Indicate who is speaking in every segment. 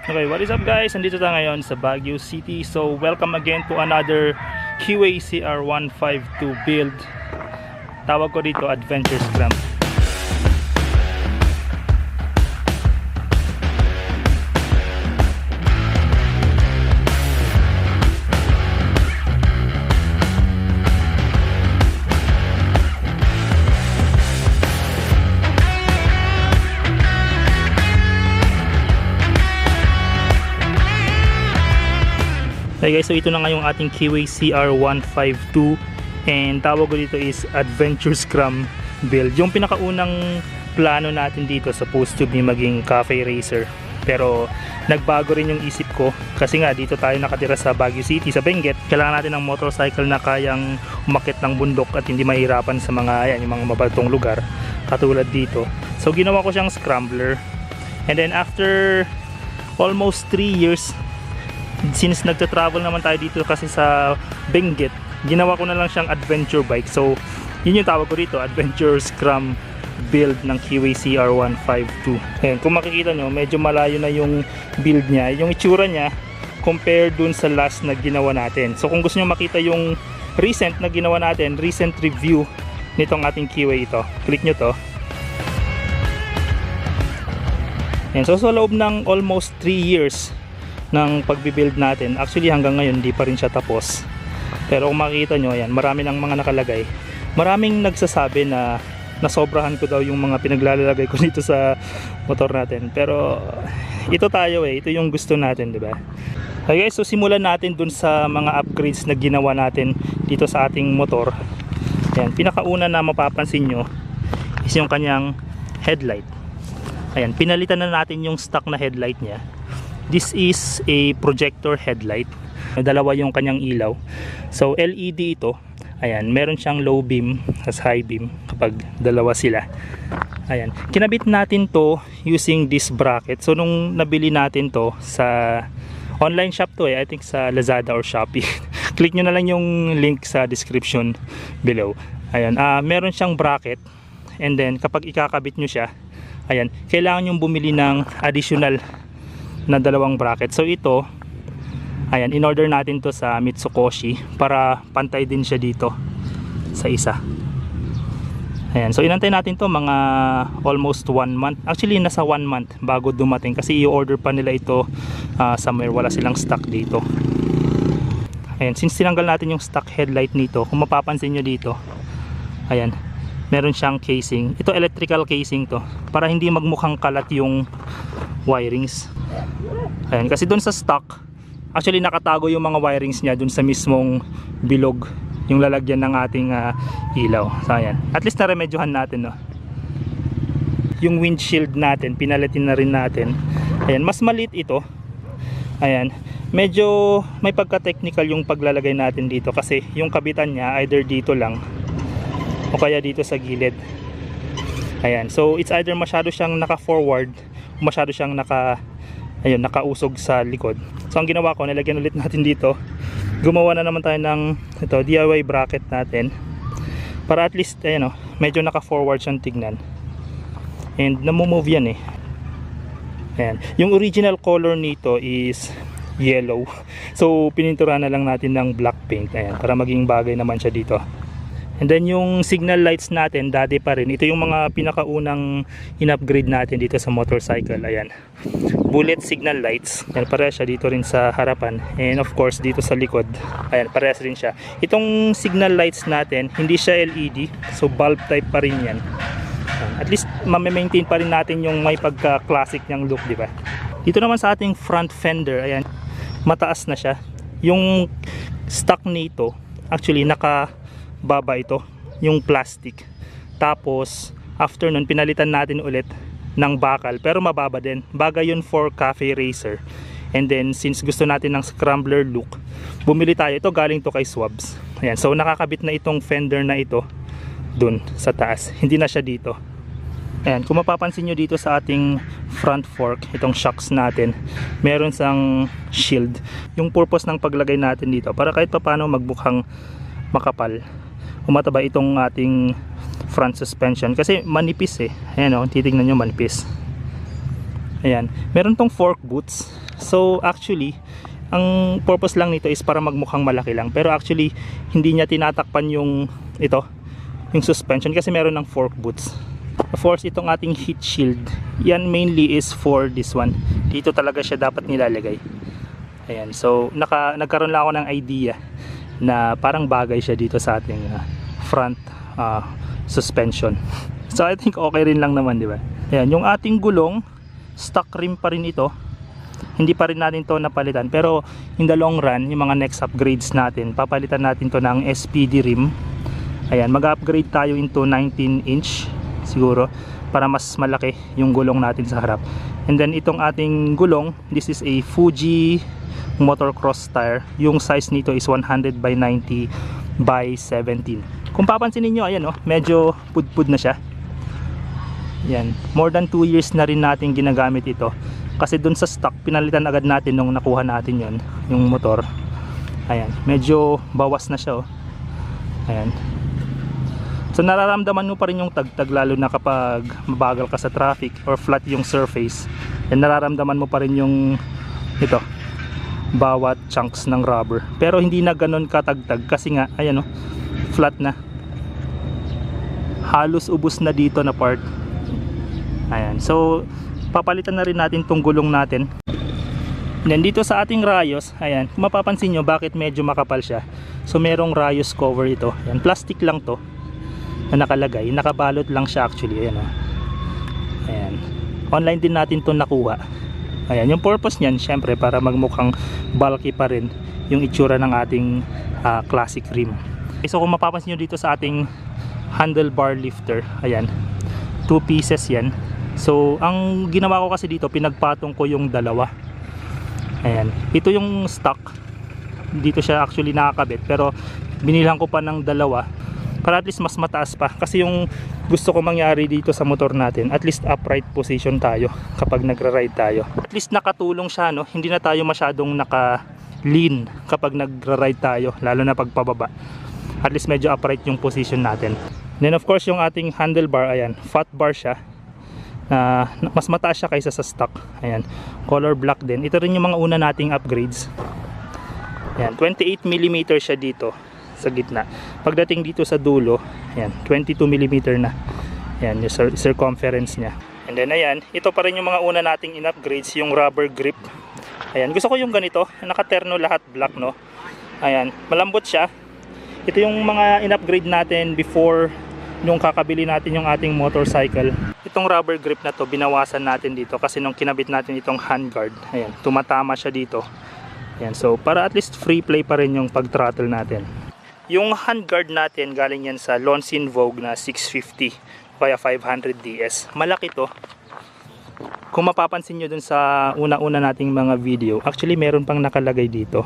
Speaker 1: Okay, what is up guys? Nandito tayo ngayon sa Baguio City. So, welcome again to another QACR 152 build. Tawag ko dito Adventure Scrum. Okay guys, so ito na nga yung ating QACR 152 and tawag ko dito is Adventure Scrum build. Yung pinakaunang plano natin dito supposed to be maging cafe racer, pero nagbago rin yung isip ko kasi nga dito tayo nakatira sa Baguio City, sa Benguet. Kailangan natin ng motorcycle na kayang umakyat ng bundok at hindi mahirapan sa mga ayan, yung mga mabaltong lugar katulad dito. So ginawa ko siyang scrambler, and then after almost 3 years, since nagta-travel naman tayo dito kasi sa Benguet, ginawa ko na lang siyang adventure bike. So yun yung tawag ko dito, Adventure Scrum build ng QACR 152. Ayan, kung makikita nyo, medyo malayo na yung build niya, yung itsura niya compare dun sa last na ginawa natin. So kung gusto nyo makita yung recent na ginawa natin, recent review nitong ating QA, ito, click nyo to. Ayan, so sa loob ng almost 3 years ng pagbibuild natin, actually hanggang ngayon hindi pa rin siya tapos, pero kung makikita nyo, ayan, marami ng mga nakalagay. Maraming nagsasabi na nasobrahan ko daw yung mga pinaglalagay ko dito sa motor natin, pero ito tayo ito yung gusto natin, di ba? Okay guys, so simulan natin dun sa mga upgrades na ginawa natin dito sa ating motor. Ayan, pinakauna na mapapansin nyo is yung kanyang headlight. Ayan, pinalitan na natin yung stock na headlight niya. This is a projector headlight. Dalawa yung kanyang ilaw. So LED ito. Ayan, meron siyang low beam as high beam kapag dalawa sila. Ayan, kinabit natin to using this bracket. So nung nabili natin to sa online shop to, I think sa Lazada or Shopee. Click nyo na lang yung link sa description below. Ayan, meron siyang bracket, and then kapag ikakabit nyo siya, ayan, kailangan yung bumili ng additional na dalawang bracket. So ito, ayan, in order natin to sa Mitsukoshi para pantay din siya dito sa isa. Ayan, so inantay natin to mga almost 1 month. Actually nasa 1 month bago dumating kasi i-order pa nila ito somewhere, wala silang stock dito. Ayan, since tinanggal natin yung stock headlight nito, kung mapapansin nyo dito, ayan, meron siyang casing. Ito electrical casing to para hindi magmukhang kalat yung wirings. Ayan, kasi dun sa stock, actually nakatago yung mga wirings niya dun sa mismong bilog, yung lalagyan ng ating ilaw. So ayan, at least naremedyohan natin, no? Yung windshield natin, pinalitin na rin natin. Ayan, mas maliit ito. Ayan, medyo may pagka-technical yung paglalagay natin dito kasi yung kabitan niya either dito lang o kaya dito sa gilid. Ayan, so it's either masyado siyang naka-forward o masyado siyang nakausog sa likod. So ang ginawa ko, nilagyan ulit natin dito. Gumawa na naman tayo ng ito, DIY bracket natin para at least ayan, medyo naka-forward siyang tignan. And namumove yan Ayan. Yung original color nito is yellow. So pinintura na lang natin ng black paint, ayan, para maging bagay naman siya dito. And then yung signal lights natin, dati pa rin. Ito yung mga pinakaunang in-upgrade natin dito sa motorcycle. Ayan, bullet signal lights. Ayan, parehas siya dito rin sa harapan. And of course dito sa likod, ayan, parehas rin siya. Itong signal lights natin, hindi siya LED, so bulb type pa rin yan. Ayan, at least ma-maintain pa rin natin yung may pagka-classic niyang look, di ba? Dito naman sa ating front fender, ayan, mataas na siya. Yung stock nito, actually baba ito, yung plastic. Tapos after nun, pinalitan natin ulit ng bakal, pero mababa din. Bagay yun for cafe racer. And then since gusto natin ng scrambler look, bumili tayo. Ito galing to kay Swabs. Ayan, so nakakabit na itong fender na ito dun sa taas, hindi na siya dito. Ayan, kung mapapansin nyo dito sa ating front fork, itong shocks natin, meron sang shield. Yung purpose ng paglagay natin dito, para kahit paano magbukhang makapal, umataba itong ating front suspension kasi manipis Ayan titignan nyo, manipis. Ayan, meron tong fork boots. So actually, ang purpose lang nito is para magmukhang malaki lang, pero actually hindi niya tinatakpan yung yung suspension kasi meron ng fork boots. Of course, itong ating heat shield, yan mainly is for this one. Dito talaga siya dapat nilalagay. Ayan, so nagkaroon lang ako ng idea na parang bagay siya dito sa ating front suspension. So I think okay rin lang naman, di ba? Ayan, yung ating gulong, stock rim pa rin ito. Hindi pa rin natin to napalitan, pero in the long run, yung mga next upgrades natin, papalitan natin to ng SPD rim. Ayan, mag-upgrade tayo into 19 inch siguro para mas malaki yung gulong natin sa harap. And then itong ating gulong, this is a Fuji motocross tire. Yung size nito is 100 by 90 by 17. Kung papansin niyo, ayan medyo pudpud na siya. Yan, more than 2 years na rin natin ginagamit ito. Kasi dun sa stock, pinalitan agad natin nung nakuha natin yon, yung motor. Ayan, medyo bawas na siya Ayan. So nararamdaman mo pa rin yung tagtag, lalo na kapag mabagal ka sa traffic or flat yung surface. And nararamdaman mo pa rin yung bawat chunks ng rubber. Pero hindi na ganun katagtag kasi nga ayan flat na. Halos ubos na dito na part. Ayan. So papalitan na rin natin tong gulong natin. Then dito sa ating rayos, ayan, kung mapapansin nyo bakit medyo makapal siya. So merong rayos cover ito. Ayan, plastic lang to na nakalagay, nakabalot lang siya actually. Ayan Ayan. Online din natin to nakuha. Ayan, yung purpose niyan syempre para magmukhang bulky pa rin yung itsura ng ating classic rim. So kung mapapansin nyo dito sa ating handlebar lifter, ayan, 2 pieces yan. So ang ginawa ko kasi dito, pinagpatong ko yung dalawa. Ayan, ito yung stock, dito siya actually nakakabit, pero binilhan ko pa ng dalawa para at least mas mataas pa, kasi yung gusto ko mangyari dito sa motor natin, at least upright position tayo kapag nagra-ride tayo. At least nakatulong siya, hindi na tayo masyadong naka-lean kapag nagra-ride tayo, lalo na pagpababa. At least medyo upright yung position natin. Then of course yung ating handlebar, ayan, fat bar siya. Mas mataas siya kaysa sa stock. Ayan, color black din. Ito rin yung mga una nating upgrades. Ayan, 28mm siya dito sa gitna. Pagdating dito sa dulo, ayan, 22mm na. Ayan, yung circumference nya. And then ayan, ito pa rin yung mga una nating in-upgrades, yung rubber grip. Ayan, gusto ko yung ganito, naka-terno lahat black, Ayan, malambot siya. Ito yung mga in-upgrade natin before nung kakabili natin yung ating motorcycle. Itong rubber grip na to, binawasan natin dito kasi nung kinabit natin itong handguard, ayan, tumatama siya dito. Ayan, so para at least free play pa rin yung pag-throttle natin. Yung handguard natin, galing yan sa Lonsin Vogue na 650 kaya 500 DS. Malaki to. Kung mapapansin nyo dun sa una-una nating mga video, actually meron pang nakalagay dito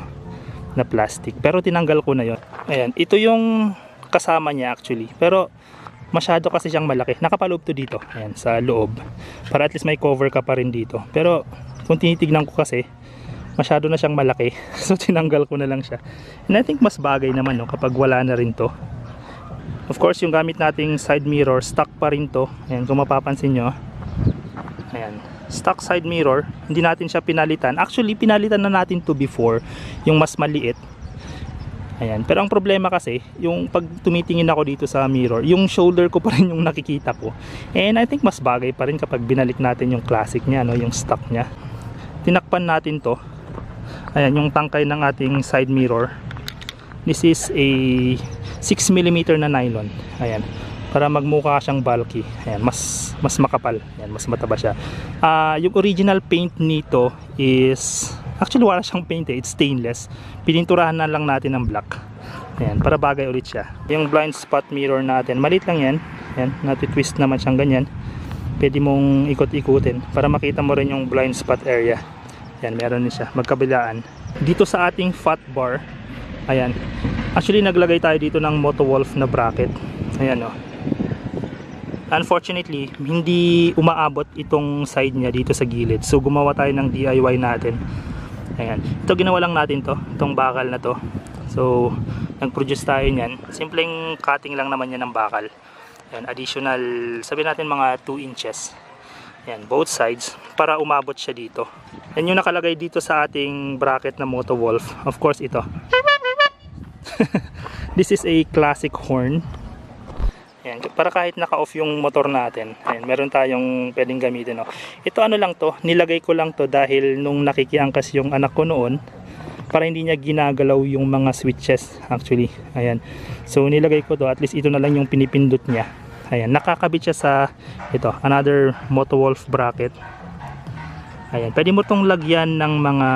Speaker 1: na plastic, pero tinanggal ko na yon. Ayan, ito yung kasama niya actually, pero masyado kasi siyang malaki. Nakapaloob to dito, ayan, sa loob, para at least may cover ka pa rin dito. Pero kung tinitignan ko kasi, masyado na siyang malaki, so tinanggal ko na lang siya. And I think mas bagay naman kapag wala na rin to. Of course yung gamit nating side mirror, stock pa rin to. Ayan, kung mapapansin nyo, ayan, stock side mirror, hindi natin siya pinalitan. Actually pinalitan na natin to before, yung mas maliit. Ayan, pero ang problema kasi, yung pag tumitingin ako dito sa mirror, yung shoulder ko pa rin yung nakikita ko. And I think mas bagay pa rin kapag binalik natin yung classic niya, yung stock niya. Tinakpan natin to. Ayan, yung tangkay ng ating side mirror. This is a 6mm na nylon. Ayan, para magmukha siyang bulky. Ayan, mas makapal. Ayan, mas mataba siya. Yung original paint nito is, actually wala siyang paint it's stainless. Pininturahan na lang natin ng black. Ayan, para bagay ulit siya. Yung blind spot mirror natin, maliit lang yan. Ayan, natitwist naman siyang ganyan. Pwede mong ikot-ikutin para makita mo rin yung blind spot area. Ayan, meron din siya, magkabilaan. Dito sa ating fat bar, ayan, actually naglagay tayo dito ng Motowolf na bracket. Ayan unfortunately, hindi umaabot itong side niya dito sa gilid. So gumawa tayo ng DIY natin. Ayan, ito ginawa lang natin to, itong bakal na to. So nag-produce tayo niyan. Simpleng cutting lang naman yan ng bakal. Ayan, additional, sabihin natin mga 2 inches. Yan, both sides para umabot siya dito. Yan yung nakalagay dito sa ating bracket na Motowolf. Of course, ito. This is a classic horn. Yan, para kahit naka-off yung motor natin, ayan, meron tayong pwedeng gamitin. No? Ito ano lang to, nilagay ko lang to dahil nung nakikiangkas yung anak ko noon, para hindi niya ginagalaw yung mga switches actually. Ayan. So nilagay ko to, at least ito na lang yung pinipindot niya. Ayan, nakakabit siya sa ito, another Motowolf bracket. Ayan, pwede mo tong lagyan ng mga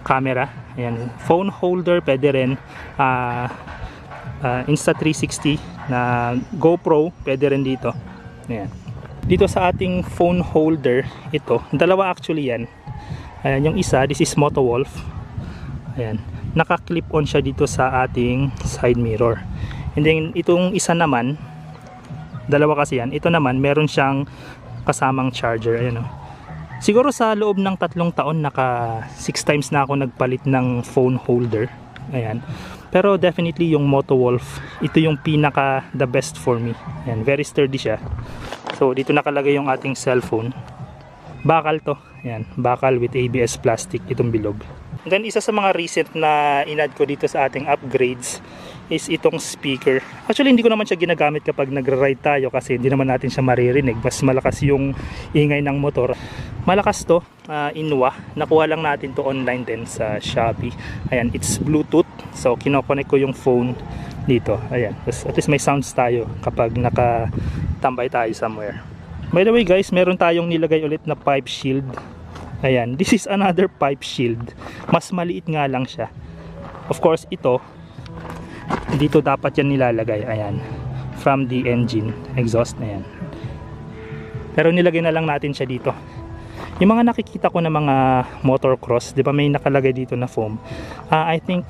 Speaker 1: camera. Ayan, phone holder pwede rin. Insta360 na GoPro pwede rin dito. Ayan. Dito sa ating phone holder, ito, dalawa actually yan. Ayan, yung isa, this is Motowolf. Ayan, naka-clip on siya dito sa ating side mirror. And then itong isa naman, dalawa kasi yan, ito naman meron siyang kasamang charger. Ayan, oh. Siguro sa loob ng 3 taon naka 6 times na ako nagpalit ng phone holder. Ayan. Pero definitely yung Motowolf, ito yung pinaka the best for me. Ayan, very sturdy siya. So dito nakalagay yung ating cellphone. Bakal to. Ayan, bakal with ABS plastic itong bilog. And then isa sa mga recent na in-add ko dito sa ating upgrades is itong speaker. Actually hindi ko naman siya ginagamit kapag nagra-ride tayo kasi hindi naman natin siya maririnig. Mas malakas yung ingay ng motor. Malakas to, Inwa. Nakuha lang natin to online din sa Shopee. Ayan, it's Bluetooth. So kino-connect ko yung phone dito. Ayan, at least may sounds tayo kapag nakatambay tayo somewhere. By the way guys, meron tayong nilagay ulit na pipe shield. Ayan, this is another pipe shield. Mas maliit nga lang siya. Of course ito, dito dapat yan nilalagay. Ayan, from the engine exhaust na yan. Pero nilagay na lang natin siya dito. Yung mga nakikita ko na mga motocross, di ba may nakalagay dito na foam. I think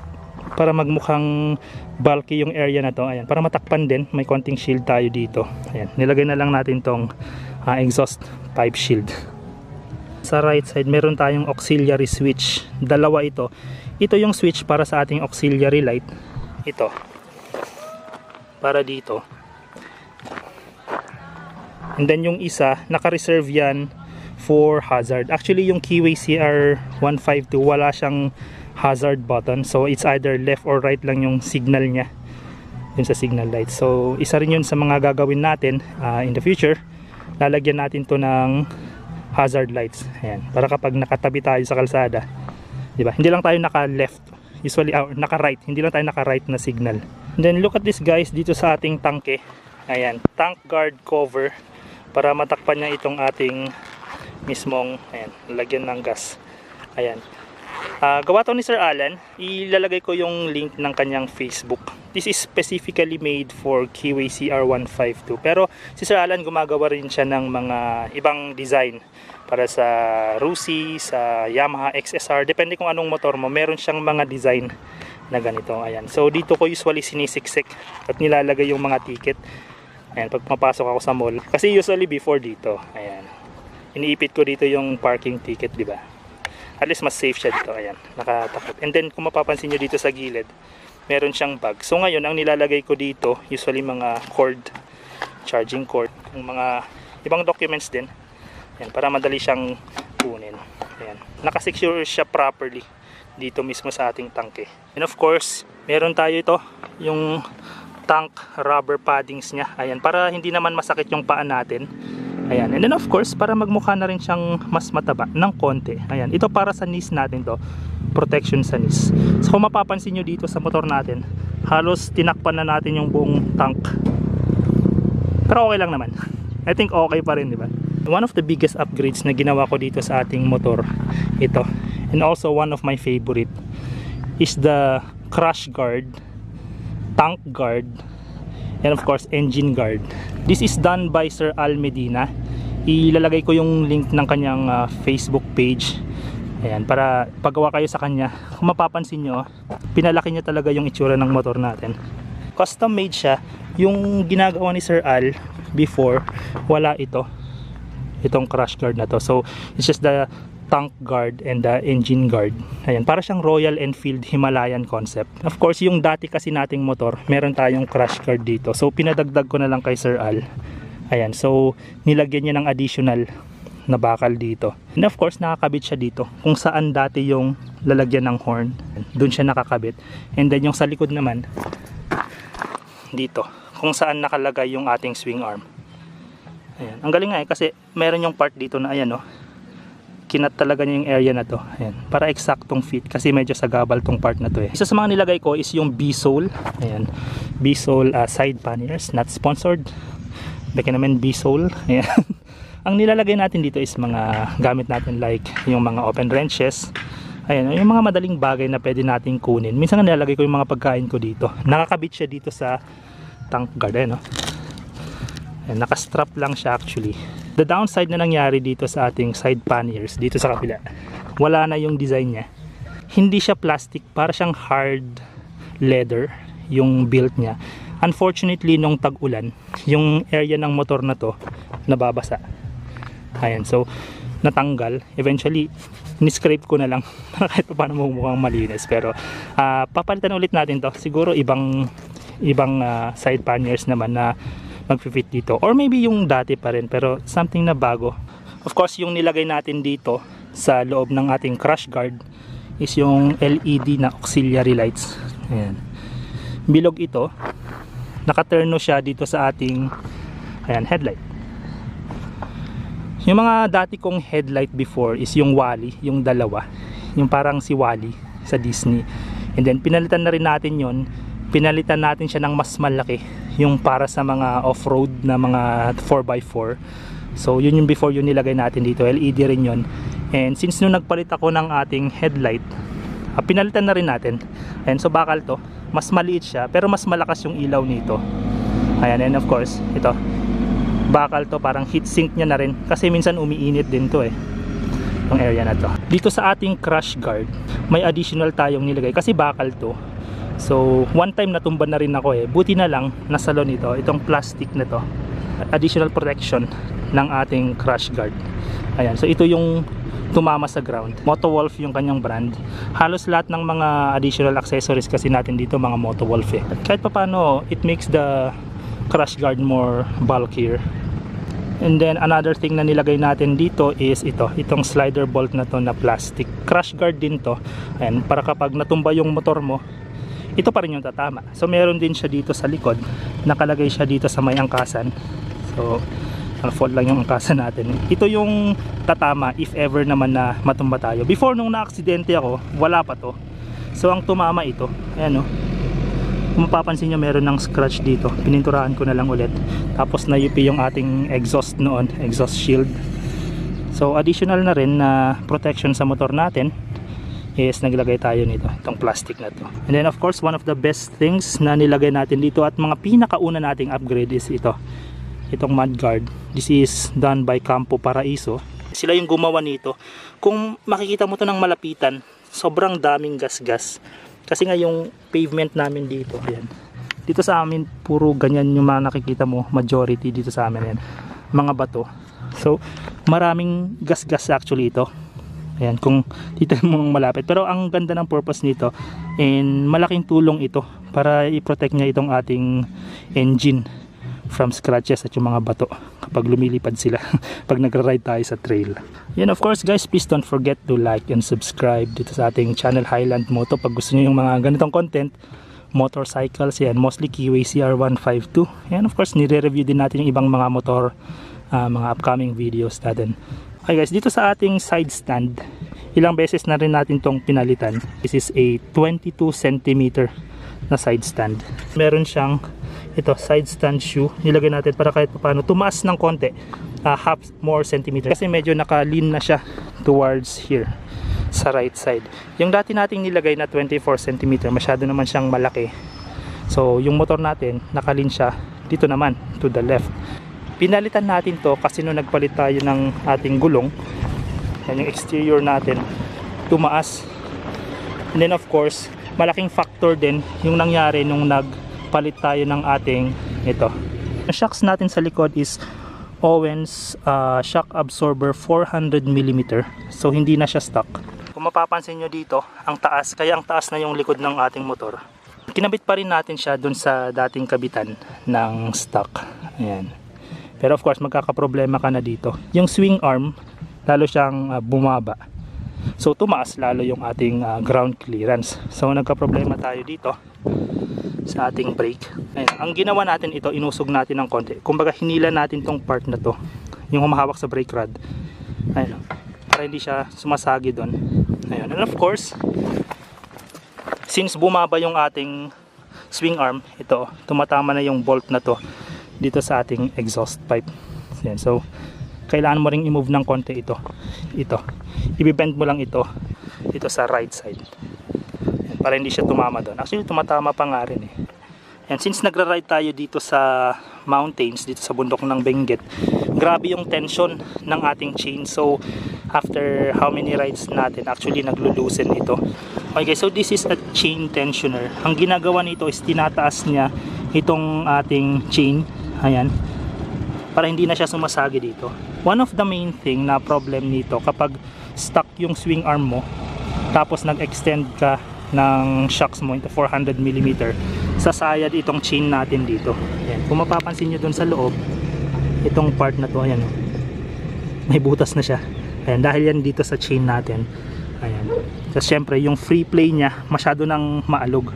Speaker 1: para magmukhang bulky yung area na to, ayan, para matakpan din, may konting shield tayo dito. Ayan, nilagay na lang natin tong exhaust pipe shield. Sa right side meron tayong auxiliary switch, dalawa ito. Ito yung switch para sa ating auxiliary light. Ito para dito, and then yung isa naka-reserve yan for hazard. Actually yung Keyway CR152 wala siyang hazard button, so it's either left or right lang yung signal niya yun sa signal light. So isa rin yun sa mga gagawin natin in the future. Lalagyan natin to ng hazard lights. Ayan, para kapag nakatabi tayo sa kalsada, di ba, hindi lang tayo naka-left, usually naka-right, hindi lang tayo naka-right na signal. And then look at this guys, dito sa ating tangke. Ayan, tank guard cover para matakpan niya itong ating mismong, ayan, lagyan ng gas. Ayan. Gawa to ni Sir Alan. Ilalagay ko yung link ng kanyang Facebook. This is specifically made for Keyway CR152. Pero si Sir Alan gumagawa rin siya ng mga ibang design para sa Rusi, sa Yamaha XSR. Depende kung anong motor mo. Meron siyang mga design na ganito. Ayan. So dito ko usually sinisiksik at nilalagay yung mga ticket. Ayan, pag mapasok ako sa mall. Kasi usually before dito, ayan, iniipit ko dito yung parking ticket, di ba? At least mas safe siya dito. Ayan, nakatakot. And then kung mapapansin nyo dito sa gilid, meron siyang bag. So ngayon ang nilalagay ko dito usually mga cord, charging cord, yung mga ibang documents din. Ayan, para madali siyang kunin. Ayan, nakasecure siya properly dito mismo sa ating tangke. And of course meron tayo ito, yung tank rubber paddings niya. Ayan, para hindi naman masakit yung paa natin. Ayan, and then of course para magmukha na rin siyang mas mataba ng konti. Ayan, ito para sa knees natin to, protection sa knees. So kung mapapansin nyo dito sa motor natin, halos tinakpan na natin yung buong tank. Pero okay lang naman. I think okay pa rin, di ba? One of the biggest upgrades na ginawa ko dito sa ating motor, ito, and also one of my favorite, is the crash guard, tank guard, and of course engine guard. This is done by Sir Al Medina. Ilalagay ko yung link ng kanyang Facebook page. Ayan, para paggawa kayo sa kanya. Kung mapapansin nyo, pinalaki niya talaga yung itsura ng motor natin. Custom made siya. Yung ginagawa ni Sir Al before, wala itong crash guard na to. So it's just the tank guard and the engine guard. Ayan, para siyang Royal Enfield Himalayan concept. Of course, yung dati kasi nating motor, meron tayong crash guard dito. So pinadagdag ko na lang kay Sir Al. Ayan, so nilagyan niya ng additional na bakal dito. And of course, nakakabit siya dito. Kung saan dati yung lalagyan ng horn, doon siya nakakabit. And then yung sa likod naman, dito, kung saan nakalagay yung ating swing arm. Ayan. Ang galing nga kasi meron yung part dito na ayan, kinat talaga niya yung area na to. Ayan. Para eksaktong fit kasi medyo sagabal tong part na to eh. Isa sa mga nilagay ko is yung B-sole. Ayan. B-sole side panniers, not sponsored. Baka naman B-sole. Ayan. Ang nilalagay natin dito is mga gamit natin like yung mga open wrenches. Ayan, yung mga madaling bagay na pwede nating kunin. Minsan nilalagay ko yung mga pagkain ko dito. Nakakabit siya dito sa tank guard, no? Ayan, nakastrap lang siya actually. The downside na nangyari dito sa ating side panniers, dito sa kabila, wala na yung design niya. Hindi siya plastic, para siyang hard leather yung build niya. Unfortunately, nung tag-ulan, yung area ng motor na to nababasa. Ayan, so natanggal. Eventually, ni-scrape ko na lang para kahit paano mukhang malinis. Pero papalitan ulit natin to. Siguro ibang side panniers naman na mag-fit dito, or maybe yung dati pa rin pero something na bago. Of course, yung nilagay natin dito sa loob ng ating crash guard is yung LED na auxiliary lights. Ayan. Bilog ito, nakaturno siya dito sa ating headlight. Yung mga dati kong headlight before is yung Wally, yung dalawa, yung parang si Wally sa Disney. And then pinalitan na rin natin yon. Pinalitan natin siya ng mas malaki, yung para sa mga off-road na mga 4x4. So yun yung before yung nilagay natin dito, LED rin yun. And since nung nagpalit ako ng ating headlight, pinalitan na rin natin. And so bakal to, mas maliit siya pero mas malakas yung ilaw nito. Ayan, and of course ito, bakal to, parang heat sink nya na rin kasi minsan umiinit din to yung area na to. Dito sa ating crash guard, may additional tayong nilagay kasi bakal to. So, one time natumba na rin ako buti na lang nasa salon ito, itong plastic na to. Additional protection ng ating crash guard. Ayan, so ito yung tumama sa ground. Motowolf yung kanyang brand. Halos lahat ng mga additional accessories kasi natin dito mga Motowolf Kahit pa paano, it makes the crash guard more bulkier. And then another thing na nilagay natin dito is itong slider bolt na to na plastic. Crash guard din to. Ayan, para kapag natumba yung motor mo, ito pa rin yung tatama. So meron din siya dito sa likod, nakalagay siya dito sa may angkasan. So fold lang yung angkasan natin. Ito yung tatama if ever naman na matumba tayo. Before nung na-aksidente ako, wala pa to. So ang tumama ito, ayan kung mapapansin nyo, meron ng scratch dito. Pininturahan ko na lang ulit. Tapos na-UP yung ating exhaust noon, exhaust shield. So additional na rin na protection sa motor natin is naglagay tayo nito, itong plastic na to. And then of course, one of the best things na nilagay natin dito at mga pinakauna nating upgrade is itong mudguard. This is done by Campo Paraiso. Sila yung gumawa nito. Kung makikita mo to ng malapitan, sobrang daming gas-gas. Kasi nga yung pavement namin dito, ayan. Dito sa amin, puro ganyan yung mga nakikita mo, majority dito sa amin yan. Mga bato. So, maraming gas-gas actually ito. Ayan, kung dito mong malapit. Pero ang ganda ng purpose nito, and malaking tulong ito para i-protect niya itong ating engine from scratches at yung mga bato kapag lumilipad sila pag nagra-ride tayo sa trail. Yan, of course guys, please don't forget to like and subscribe dito sa ating channel Highland Moto. Pag gusto niyo yung mga ganitong content, motorcycles, yan, mostly Kiwi CR152. Yan, of course, nire-review din natin yung ibang mga motor, mga upcoming videos natin. Okay guys, dito sa ating side stand, ilang beses na rin natin tong pinalitan. This is a 22 cm na side stand. Meron siyang side stand shoe. Nilagay natin para kahit paano tumaas ng konti, half more centimeter. Kasi medyo naka-lean na siya towards here sa right side. Yung dati nating nilagay na 24 cm, masyado naman siyang malaki. So yung motor natin, naka-lean siya dito naman to the left. Pinalitan natin to kasi nung nagpalit tayo ng ating gulong, yan yung exterior natin, tumaas. And then of course, malaking factor din yung nangyari nung nagpalit tayo ng ating Ang shocks natin sa likod is Owens shock absorber 400mm. So hindi na siya stock. Kung mapapansin nyo dito, ang taas, kaya ang taas na yung likod ng ating motor. Kinabit pa rin natin siya dun sa dating kabitan ng stock. Ayan. Pero of course magkakaproblema ka na dito. Yung swing arm, lalo siyang bumaba. So tumaas lalo yung ating ground clearance. So nagka-problema tayo dito sa ating brake. Ayan. Ang ginawa natin ito, inusog natin ng konti. Kumbaga hinila natin tong part na to, yung humahawak sa brake rod. Ayan, para hindi siya sumasagi doon. Ayan. And of course, since bumaba yung ating swing arm, ito, tumatama na yung bolt na to dito sa ating exhaust pipe. Ayan. So kailangan mo ring i-move ng konti ito. I-bend mo lang ito sa right side. Ayan, para hindi siya tumama doon. Actually tumatama pa nga rin eh. And since nagra-ride tayo dito sa mountains, dito sa bundok ng Benguet, grabe yung tension ng ating chain. So after how many rides natin, actually naglo-loosen ito. Okay, so this is a chain tensioner. Ang ginagawa nito is tinataas niya itong ating chain. Ayan, para hindi na siya sumasagi dito. One of the main thing na problem nito, kapag stuck yung swing arm mo, tapos nag-extend ka ng shocks mo into 400mm, sasayad itong chain natin dito. Ayan. Kung mapapansin nyo dun sa loob, itong part na to, ayan, may butas na siya. Ayan, dahil yan dito sa chain natin. Ayan. Kasi syempre yung free play niya masyado nang maalog.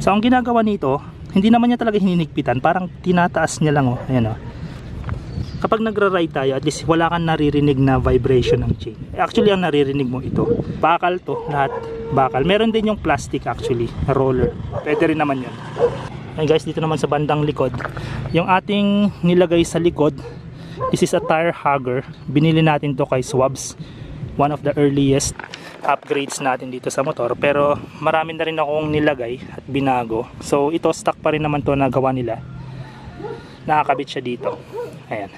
Speaker 1: So ang ginagawa nito, hindi naman niya talaga hininigpitan, parang tinataas niya lang, oh. Ayan, oh. Kapag nagra-ride tayo, at least wala kang naririnig na vibration ng chain. Actually ang naririnig mo ito, bakal to, lahat bakal. Meron din yung plastic actually na roller, pwede rin naman yun. Ay guys, dito naman sa bandang likod, yung ating nilagay sa likod, this is a tire hugger. Binili natin to kay Swabs, one of the earliest upgrades natin dito sa motor, pero marami na rin akong nilagay at binago. So ito stock pa rin naman to na gawa nila. Nakakabit siya dito, ayan,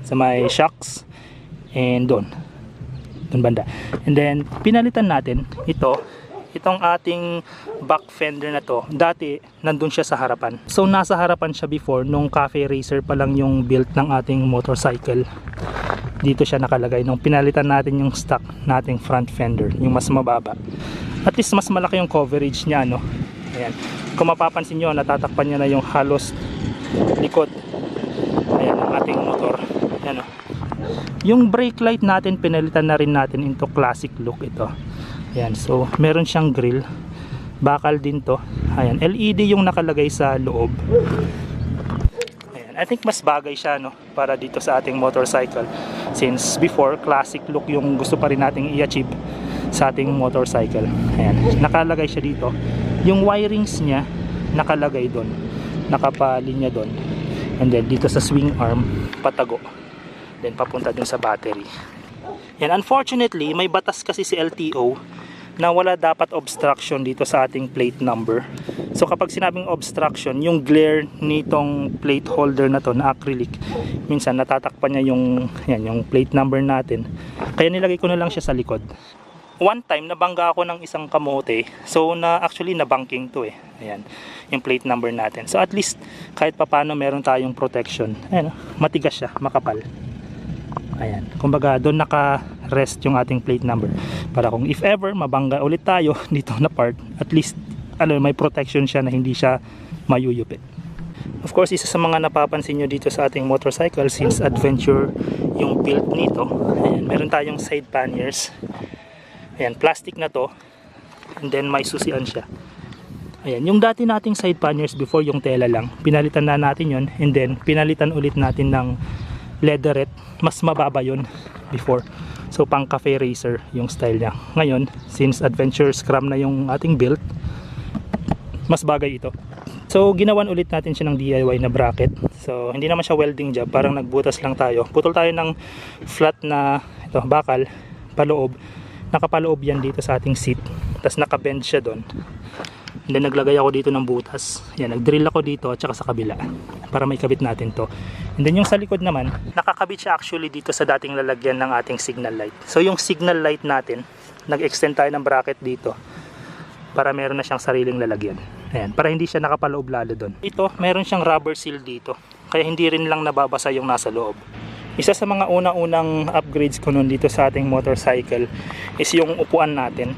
Speaker 1: sa may shocks and doon banda. And then pinalitan natin itong ating back fender na to. Dati nandun siya sa harapan, so nasa harapan siya before nung Cafe Racer pa lang yung built ng ating motorcycle. Dito siya nakalagay. Nung pinalitan natin yung stock nating front fender, yung mas mababa, at least mas malaki yung coverage niya, no? Ayan, kung mapapansin nyo, natatakpan niya na yung halos likod, ayan, ang ating motor. Ayan, oh. Yung brake light natin, pinalitan na rin natin into classic look ito. Ayan, so meron siyang grill, bakal din to. Ayan, LED yung nakalagay sa loob. Ayan, I think mas bagay siya, no, para dito sa ating motorcycle, since before classic look yung gusto pa rin nating i-achieve sa ating motorcycle. Ayan, nakalagay siya dito. Yung wirings niya nakalagay doon, nakapalinya doon, and then dito sa swing arm patago, then papunta dun sa battery. Yan, unfortunately may batas kasi si LTO na wala dapat obstruction dito sa ating plate number. So kapag sinabing obstruction, yung glare nitong plate holder na to na acrylic, minsan natatakpan niya yung, yan, yung plate number natin. Kaya nilagay ko na lang siya sa likod. One time nabangga ako ng isang kamote, so actually nabanking to eh. Ayan, yung plate number natin. So at least kahit papano meron tayong protection. Ayan, matigas siya, makapal. Ayan, kumbaga doon naka-rest yung ating plate number, para kung if ever mabangga ulit tayo dito na part, at least may protection siya na hindi siya mayuyupit. Of course, isa sa mga napapansin nyo dito sa ating motorcycle, since adventure yung build nito, ayan, meron tayong side panniers. Ayan, plastic na to, and then may susian siya. Ayan, yung dati nating side panniers before, yung tela lang, pinalitan na natin yon, and then pinalitan ulit natin ng leatherette. Mas mababa yun before, so pang Cafe Racer yung style niya. Ngayon, since adventure scrum na yung ating build, mas bagay ito. So ginawan ulit natin siya ng DIY na bracket. So hindi naman siya welding job, parang nagbutas lang tayo. Putol tayo ng flat na ito, bakal paloob. Nakapaloob yan dito sa ating seat, tapos nakabend siya doon, and then naglagay ako dito ng butas. Yan, nagdrill ako dito at saka sa kabila para may kabit natin to. And then yung sa likod naman, nakakabit siya actually dito sa dating lalagyan ng ating signal light. So yung signal light natin, nag-extend tayo ng bracket dito para meron na siyang sariling lalagyan. Ayan, para hindi siya nakapaloob lalo doon. Ito, meron siyang rubber seal dito, kaya hindi rin lang nababasa yung nasa loob. Isa sa mga unang upgrades ko nun dito sa ating motorcycle is yung upuan natin.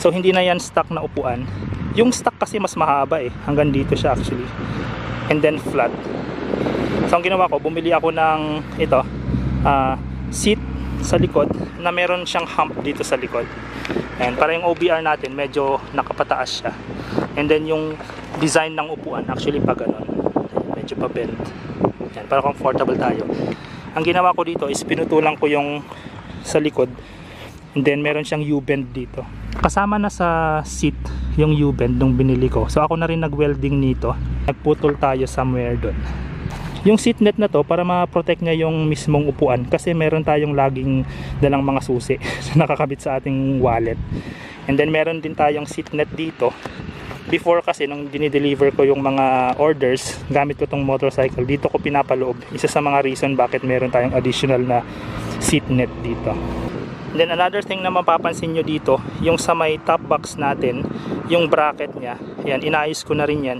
Speaker 1: So hindi na yan stock na upuan. Yung stock kasi mas mahaba eh, hanggang dito siya actually, and then flat. So ang ginawa ko, bumili ako ng ito, seat sa likod na meron siyang hump dito sa likod. And para yung OBR natin medyo nakapataas siya. And then yung design ng upuan actually pa ganun, medyo pa bend. Yan, para comfortable tayo. Ang ginawa ko dito is pinutulan ko yung sa likod, and then meron siyang U-bend dito. Kasama na sa seat yung U-bend nung binili ko. So ako na rin nag-welding nito. Nagputol tayo somewhere doon. Yung seat net na to para ma-protect niya yung mismong upuan, kasi meron tayong laging dalang mga susi na nakakabit sa ating wallet. And then meron din tayong seat net dito. Before kasi nung dinideliver ko yung mga orders gamit ko tong motorcycle, dito ko pinapaloob. Isa sa mga reason bakit meron tayong additional na seat net dito. And then another thing na mapapansin nyo dito, yung sa may top box natin, yung bracket nya, yan, inaayos ko na rin yan.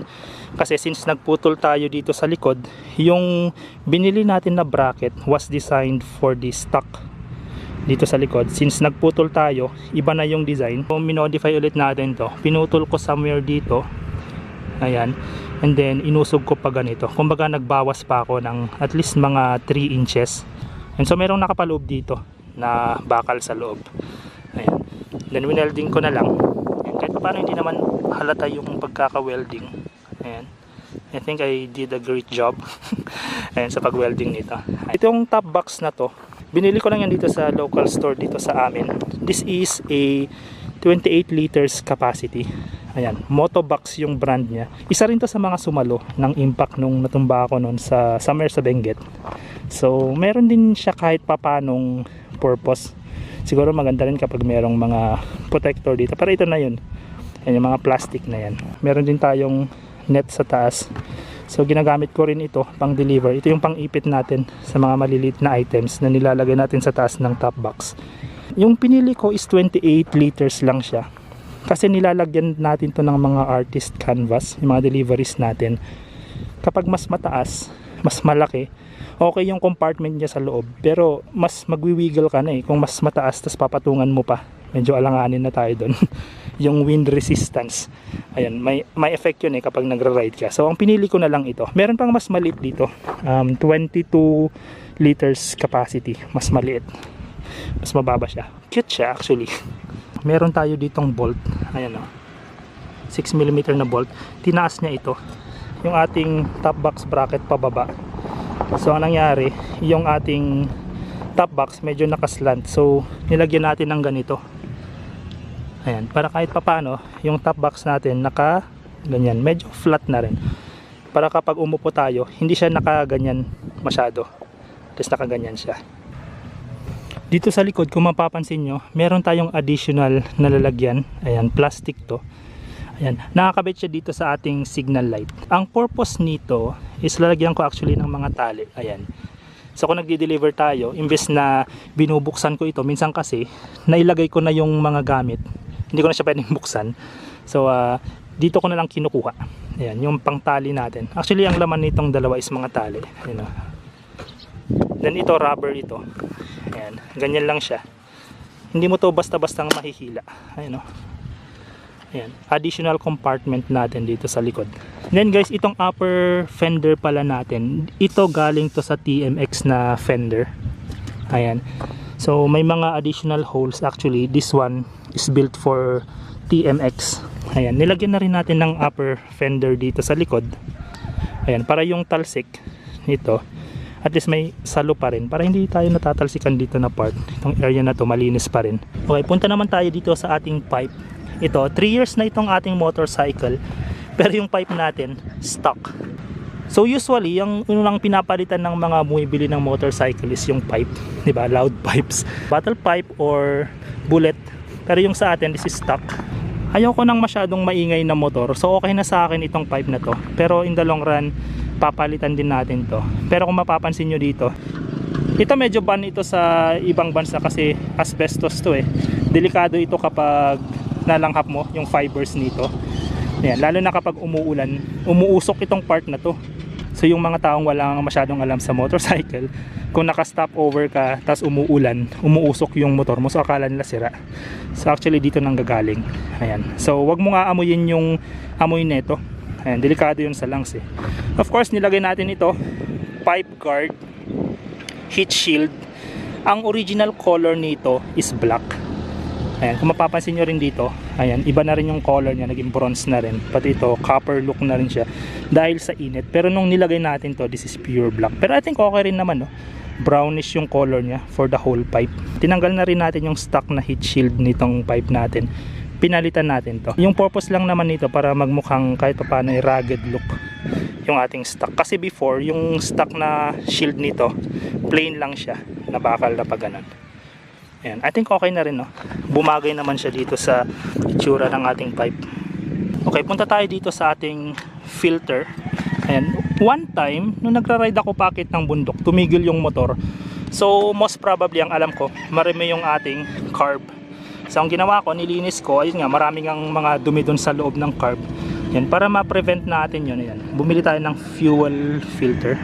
Speaker 1: Kasi since nagputol tayo dito sa likod, yung binili natin na bracket was designed for the stock dito sa likod. Since nagputol tayo, iba na yung design. So minodify ulit natin to. Pinutol ko somewhere dito. Ayan. And then inusog ko pa ganito. Kumbaga nagbawas pa ako ng at least mga 3 inches. And so merong nakapaloob dito na bakal sa loob. Ayan. Then winelding ko na lang. Ayan. Kahit paano hindi naman halata yung pagkaka-welding. Ayan. I think I did a great job ayan, sa pag-welding nito. Itong top box na to, binili ko lang yan dito sa local store dito sa amin. This is a 28 liters capacity. Ayan, Motobox yung brand niya. Isa rin to sa mga sumalo ng impact nung natumba ako noon sa summer sa Benguet. So, meron din siya kahit papanong purpose. Siguro maganda rin kapag merong mga protector dito. Pero ito na yun. Ayan, yung mga plastic na yan. Meron din tayong net sa taas. So ginagamit ko rin ito pang deliver. Ito yung pang ipit natin sa mga maliliit na items na nilalagay natin sa taas ng top box. Yung pinili ko is 28 liters lang siya. Kasi nilalagyan natin to ng mga artist canvas, yung mga deliveries natin. Kapag mas mataas, mas malaki, okay yung compartment niya sa loob. Pero mas magwiwiggle ka na eh. Kung mas mataas, tas papatungan mo pa. Medyo alanganin na tayo doon. Yung wind resistance, ayan, may effect yun eh kapag nagra-ride ka. So ang pinili ko na lang ito. Meron pang mas maliit dito, 22 liters capacity, mas maliit, mas mababa siya. Cute siya actually. Meron tayo ditong bolt, ayan o, 6mm na bolt. Tinaas niya ito yung ating top box bracket pababa. So ang nangyari, yung ating top box medyo nakaslant, so nilagyan natin ng ganito. Ayan, para kahit papano yung top box natin naka ganyan, medyo flat na rin. Para kapag umupo tayo, hindi siya nakaganyan masyado. Tapos nakaganyan siya. Dito sa likod, kung mapapansin nyo, meron tayong additional na lalagyan. Ayan, plastic to. Ayan, nakakabit siya dito sa ating signal light. Ang purpose nito is lalagyan ko actually ng mga tali. Ayan. So kung nagdi-deliver tayo, imbes na binubuksan ko ito, minsan kasi nailagay ko na yung mga gamit. Hindi ko na siya pwedeng buksan. So dito ko na lang kinukuha. Ayan, yung pangtali natin. Actually ang laman nitong dalawa is mga tali. Ayan, then ito rubber ito. Ayan, ganyan lang siya. Hindi mo to basta-basta mahihila. Ayan, ayan, additional compartment natin dito sa likod. Then guys, itong upper fender pala natin, ito galing to sa TMX na fender. Ayan. So may mga additional holes. Actually this one is built for TMX. Ayan, nilagyan na rin natin ng upper fender dito sa likod. Ayan, para yung talsik nito at least may salo pa rin, para hindi tayo natatalsikan dito na part. Itong area na to malinis pa rin. Okay, punta naman tayo dito sa ating pipe. Ito, 3 years na itong ating motorcycle, pero yung pipe natin stock. So usually yung unang pinapalitan ng mga bumibili ng motorcycle is yung pipe, di ba? Loud pipes, battle pipe or bullet. Pero yung sa atin, this is stock. Ayoko nang masyadong maingay na motor, so okay na sa akin itong pipe na to. Pero in the long run, papalitan din natin to. Pero kung mapapansin nyo dito, ito medyo ban ito sa ibang bansa kasi asbestos to eh. Delikado ito kapag nalanghap mo yung fibers nito. Ayan, lalo na kapag umuulan, umuusok itong part na to. So yung mga taong walang masyadong alam sa motorcycle, kung naka-stop over ka tapos umuulan, umuusok yung motor mo, so akala nila sira. So actually dito nang gagaling. Ayan. So wag mo nga amuyin yung amoy nito. Ayan, delikado yun sa lungs eh. Of course, nilagay natin ito, pipe guard, heat shield, Ang original color nito is black. Ayan, kung mapapansin nyo rin dito, ayan, iba na rin yung color niya, naging bronze na rin. Pati ito, copper look na rin siya dahil sa init. Pero nung nilagay natin to, this is pure black. Pero I think okay rin naman, no? Brownish yung color niya for the whole pipe. Tinanggal na rin natin yung stock na heat shield nitong pipe natin. Pinalitan natin to. Yung purpose lang naman nito para magmukhang kahit paano ay rugged look yung ating stock. Kasi before, yung stock na shield nito, plain lang siya, nabakal na pa ganun. Ayan, I think okay na rin, no? Bumagay naman siya dito sa itsura ng ating pipe. Okay, punta tayo dito sa ating filter. Ayan, one time, nung nagra-ride ako packet ng bundok, tumigil yung motor. So, most probably, ang alam ko, marami yung ating carb. So, ang ginawa ko, nilinis ko, ayun nga, maraming ang mga dumi dun sa loob ng carb. Yan, para ma-prevent natin yun, ayan, bumili tayo ng fuel filter.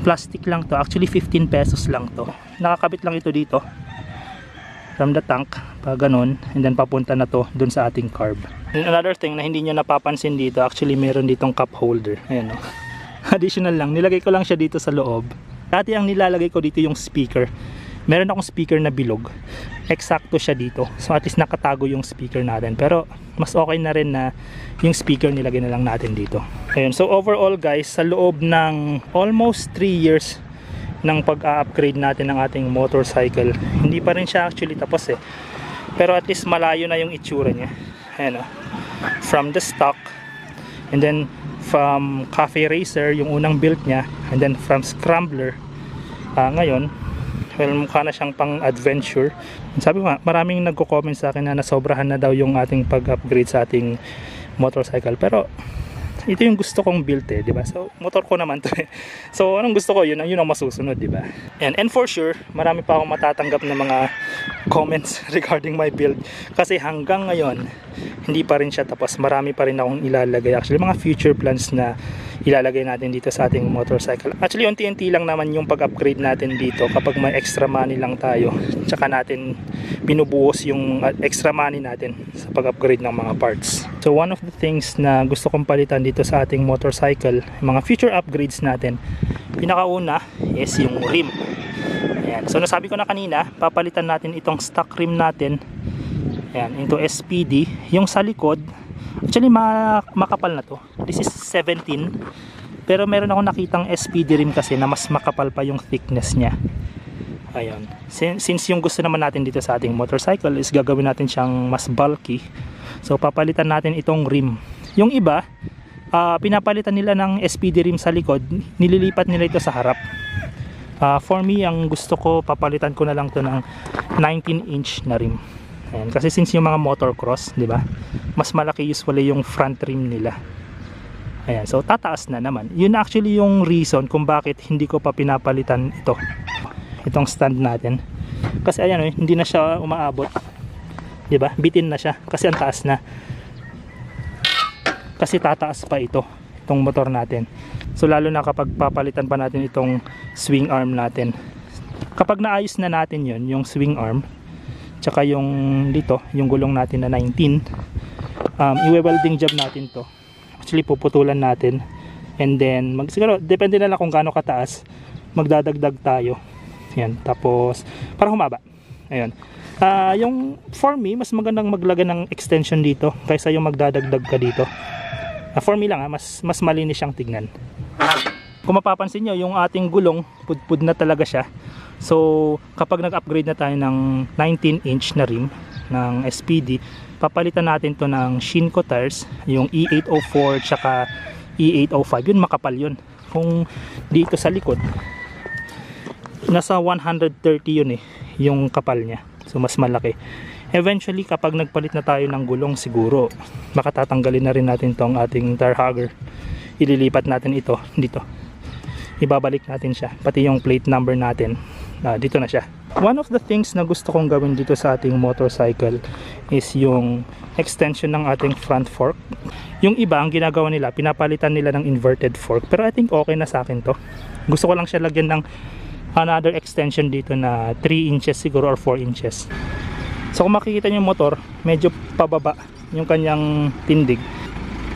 Speaker 1: Plastic lang to, actually 15 pesos lang to. Nakakabit lang ito dito from the tank, pa ganun, and then papunta na to dun sa ating carb. And another thing na hindi nyo napapansin dito, actually meron ditong cup holder. Ayan, no? Additional lang, nilagay ko lang siya dito sa loob. Dati ang nilalagay ko dito yung speaker. Meron akong speaker na bilog, eksakto siya dito, so at least nakatago yung speaker natin. Pero mas okay na rin na yung speaker nilagay na lang natin dito. Ayun, so overall guys, sa loob ng almost 3 years ng pag-upgrade natin ng ating motorcycle, hindi pa rin siya actually tapos eh, pero at least malayo na yung itsura niya. Ayan, from the stock, and then from Cafe Racer yung unang build niya, and then from Scrambler, ngayon well, mukha na siyang pang adventure. Sabi mo, maraming nagko-comment sa akin na nasobrahan na daw yung ating pag-upgrade sa ating motorcycle, pero ito yung gusto kong build eh, di ba? So motor ko naman to eh. So anong gusto ko, yun ang masusunod, di ba? And for sure, marami pa akong matatanggap na mga comments regarding my build, kasi hanggang ngayon hindi pa rin siya tapos. Marami pa rin akong ilalagay, actually mga future plans na ilalagay natin dito sa ating motorcycle. Actually unti-unti lang naman yung pag-upgrade natin dito. Kapag may extra money lang tayo, tsaka natin binubuhos yung extra money natin sa pag-upgrade ng mga parts. So one of the things na gusto kong palitan dito sa ating motorcycle, mga future upgrades natin, pinakauna is yung rim. Ayan. So nasabi ko na kanina, papalitan natin itong stock rim natin. Ayan, into SPD. Yung sa likod, actually makapal na to. This is 17. Pero meron ako nakitang SPD rim kasi na mas makapal pa yung thickness niya. Ayun. Since yung gusto naman natin dito sa ating motorcycle is gagawin natin siyang mas bulky, so papalitan natin itong rim. Yung iba, pinapalitan nila ng SPD rim sa likod, nililipat nila ito sa harap. For me, ang gusto ko, papalitan ko na lang to ng 19-inch na rim. Ayan, kasi since yung mga motocross, di ba, mas malaki usually yung front rim nila. Ayan, so tataas na naman. Yun actually yung reason kung bakit hindi ko pa pinapalitan itong stand natin. Kasi ayan, hindi na siya umaabot. Di ba? Bitin na siya kasi ang taas na. Kasi tataas pa itong motor natin. So lalo na kapag papalitan pa natin itong swing arm natin. Kapag naayos na natin yun, yung swing arm, tsaka yung dito, yung gulong natin na 19, i-welding job natin to. Actually puputulan natin, and then siguro depende na lang kung gaano kataas, magdadagdag tayo. Yan, tapos para humaba. Ayun. Yung for me, mas magandang maglaga ng extension dito kaysa yung magdadagdag ka dito. For me lang, mas malinis siyang tignan. Kung mapapansin nyo, yung ating gulong pudpud na talaga siya. So kapag nag-upgrade na tayo ng 19-inch na rim ng SPD, papalitan natin to ng Shinko tires, yung E804 tsaka E805. Yun, makapal yun. Kung dito sa likod, nasa 130 yun eh, yung kapal niya. So mas malaki. Eventually, kapag nagpalit na tayo ng gulong, siguro makatatanggalin na rin natin tong ating tire hugger. Ililipat natin ito dito. Ibabalik natin siya, pati yung plate number natin, dito na siya. One of the things na gusto kong gawin dito sa ating motorcycle is yung extension ng ating front fork. Yung iba, ang ginagawa nila, pinapalitan nila ng inverted fork, pero I think okay na sa akin to. Gusto ko lang siya lagyan ng another extension dito na 3 inches siguro or 4 inches. So kung makikita nyo yung motor, medyo pababa yung kanyang tindig,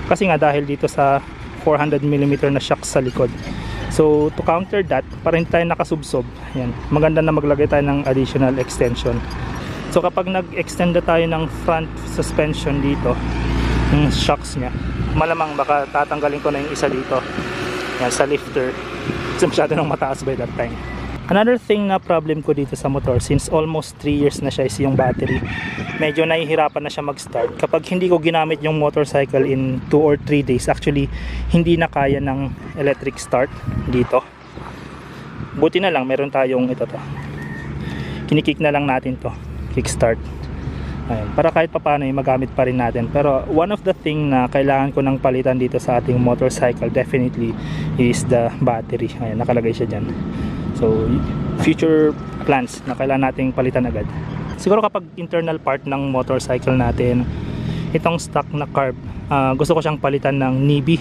Speaker 1: kasi nga dahil dito sa 400mm na shock sa likod. So to counter that, para hindi tayo nakasubsob, ayan, maganda na maglagay tayo ng additional extension. So kapag nag-extend na tayo ng front suspension dito, yung shocks nya, malamang baka tatanggalin ko na yung isa dito, yan, sa lifter, kasi masyado nang mataas by that time. Another thing na problem ko dito sa motor, since almost 3 years na siya, is yung battery. Medyo nahihirapan na siya mag-start. Kapag hindi ko ginamit yung motorcycle in 2 or 3 days, actually hindi na kaya ng electric start dito. Buti na lang meron tayong ito to, kinikick na lang natin to, kickstart. Ayun, para kahit papaano magamit pa rin natin. Pero one of the thing na kailangan ko ng palitan dito sa ating motorcycle definitely is the battery. Ayun, nakalagay siya dyan. So future plans na kailangan nating palitan agad. Siguro kapag internal part ng motorcycle natin, itong stock na carb, gusto ko siyang palitan ng Nibi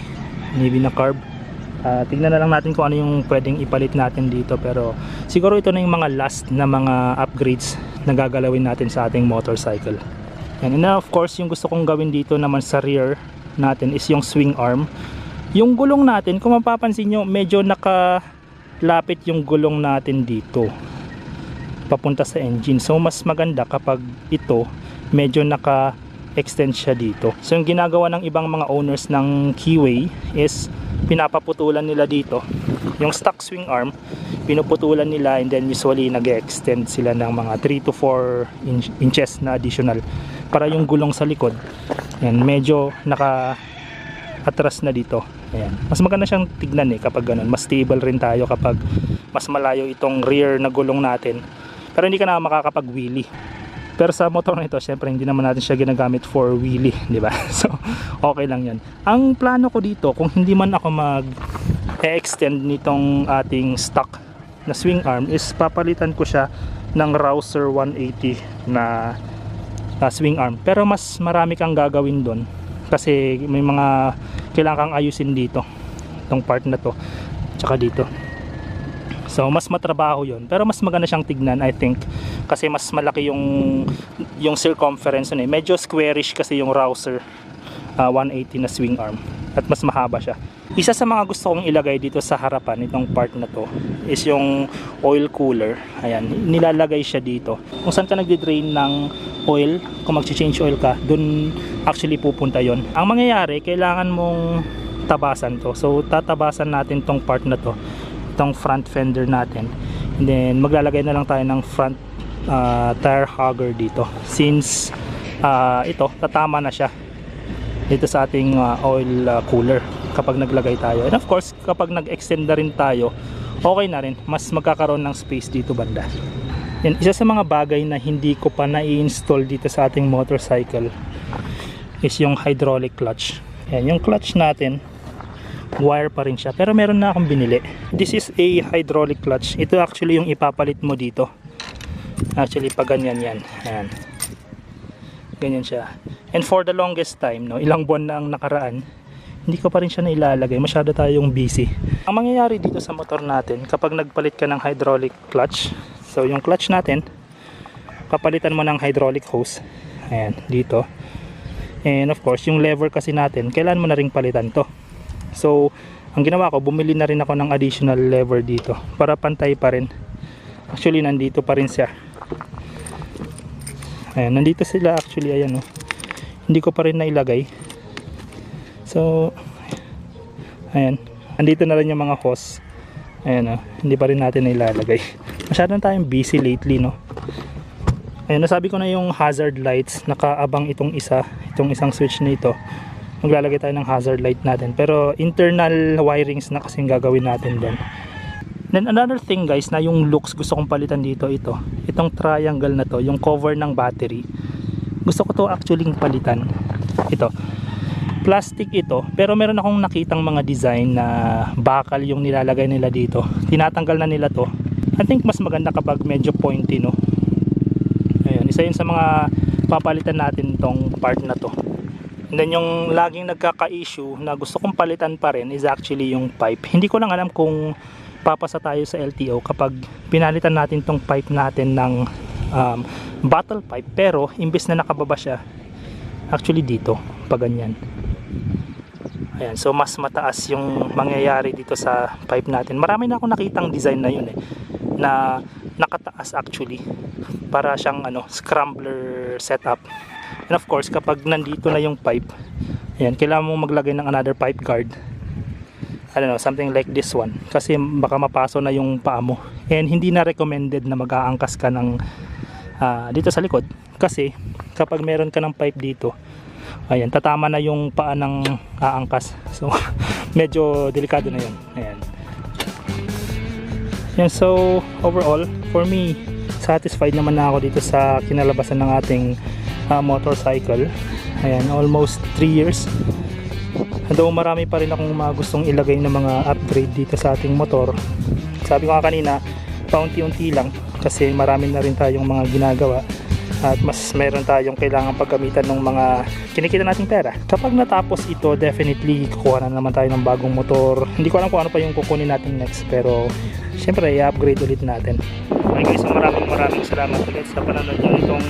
Speaker 1: na carb. Tignan na lang natin kung ano yung pwedeng ipalit natin dito, pero siguro ito na yung mga last na mga upgrades na gagalawin natin sa ating motorcycle. And now of course yung gusto kong gawin dito naman sa rear natin is yung swing arm. Yung gulong natin, kung mapapansin nyo, medyo nakalapit yung gulong natin dito papunta sa engine. So mas maganda kapag ito medyo naka-extend siya dito. So yung ginagawa ng ibang mga owners ng Keyway is pinapaputulan nila dito yung stock swing arm, pinuputulan nila, and then usually nag-extend sila ng mga 3 to 4 inches na additional para yung gulong sa likod, yan, medyo naka-atras na dito. Ayan. Mas maganda siyang tignan kapag ganun. Mas stable rin tayo kapag mas malayo itong rear na gulong natin, pero hindi ka na makakapag-wheelie. Pero sa motor na ito, syempre hindi naman natin siya ginagamit for wheelie, di ba? So okay lang 'yan. Ang plano ko dito, kung hindi man ako mag-extend nitong ating stock na swing arm, is papalitan ko siya ng Rouser 180 na swing arm. Pero mas marami kang gagawin doon kasi may mga kailangan kang ayusin dito, itong part na to, tsaka dito. So mas matrabaho yon, pero mas maganda siyang tignan, I think, kasi mas malaki yung circumference nun. Medyo squarish kasi yung Rouser 180 na swing arm, at mas mahaba siya. Isa sa mga gusto kong ilagay dito sa harapan itong part na to is yung oil cooler. Ayan, nilalagay siya dito. Kung saan ka nagdi-drain ng oil, kung mag-change oil ka, dun actually pupunta yon. Ang mangyayari, kailangan mong tabasan to. So tatabasan natin tong part na to, itong front fender natin, and then maglalagay na lang tayo ng front tire hugger dito, since ito tatama na siya dito sa ating oil cooler kapag naglagay tayo. And of course kapag nag-extend na rin tayo, okay na rin, mas magkakaroon ng space dito banda. Yan, isa sa mga bagay na hindi ko pa na-install dito sa ating motorcycle is yung hydraulic clutch. Yan, yung clutch natin wire pa rin siya, pero meron na akong binili. This is a hydraulic clutch. Ito actually yung ipapalit mo dito. Actually pag ganyan yan, ayan, ganyan siya. And for the longest time, ilang buwan na ang nakaraan, hindi ko pa rin siya nailalagay, masyado tayong busy. Ang mangyayari dito sa motor natin, kapag nagpalit ka ng hydraulic clutch, so yung clutch natin, papalitan mo ng hydraulic hose, ayan, dito. And of course yung lever kasi natin, kailangan mo na ring palitan to. So ang ginawa ko, bumili na rin ako ng additional lever dito para pantay pa rin. Actually nandito pa rin siya, ayan, nandito sila actually, ayan, hindi ko pa rin nailagay. So ayan, nandito na rin yung mga hose, ayan, hindi pa rin natin nailalagay. Masyadong tayong busy lately, ayan, nasabi ko na yung hazard lights, nakaabang itong isang switch na ito. Maglalagay tayo ng hazard light natin, pero internal wirings na kasing gagawin natin doon. Then another thing guys, na yung looks gusto kong palitan dito, itong triangle na to, yung cover ng battery, gusto ko to actually palitan. Ito plastic ito, pero meron akong nakitang mga design na bakal yung nilalagay nila dito, tinatanggal na nila to. I think mas maganda kapag medyo pointy, ayun, isa yun sa mga papalitan natin tong part na to. And then yung laging nagkaka-issue na gusto kong palitan pa rin is actually yung pipe. Hindi ko lang alam kung papasa tayo sa LTO kapag pinalitan natin tong pipe natin ng bottle pipe, pero imbes na nakababa siya, actually dito, pag ganyan, Ayan, so mas mataas yung mangyayari dito sa pipe natin. Marami na akong nakitang design na yun na nakataas actually, para siyang scrambler setup. And of course, kapag nandito na yung pipe, ayan, kailangan mo maglagay ng another pipe guard. I don't know, something like this one, kasi baka mapaso na yung paa mo. And hindi na recommended na mag-aangkas ka ng dito sa likod, kasi kapag meron ka ng pipe dito, ayan, tatama na yung paa ng aangkas. So medyo delikado na yun. Ayan. Yan, so overall, for me, satisfied naman na ako dito sa kinalabasan ng ating motorcycle. Ayan, almost 3 years. Though marami pa rin akong mga gustong ilagay na mga upgrade dito sa ating motor. Sabi ko nga kanina, paunti-unti lang, kasi marami na rin tayong mga ginagawa at mas meron tayong kailangan paggamitan ng mga kinikita nating pera. Kapag natapos ito, definitely kukuha na naman tayo ng bagong motor. Hindi ko alam kung ano pa yung kukunin natin next, pero syempre i-upgrade ulit natin. Okay guys, so maraming salamat ulit sa panonood nyo itong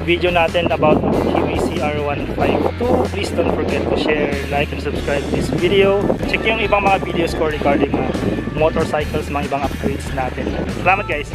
Speaker 1: video natin about QEC R152. Please don't forget to share, like, and subscribe this video. Check yung ibang mga videos ko regarding motorcycles, mga ibang upgrades natin. Salamat guys!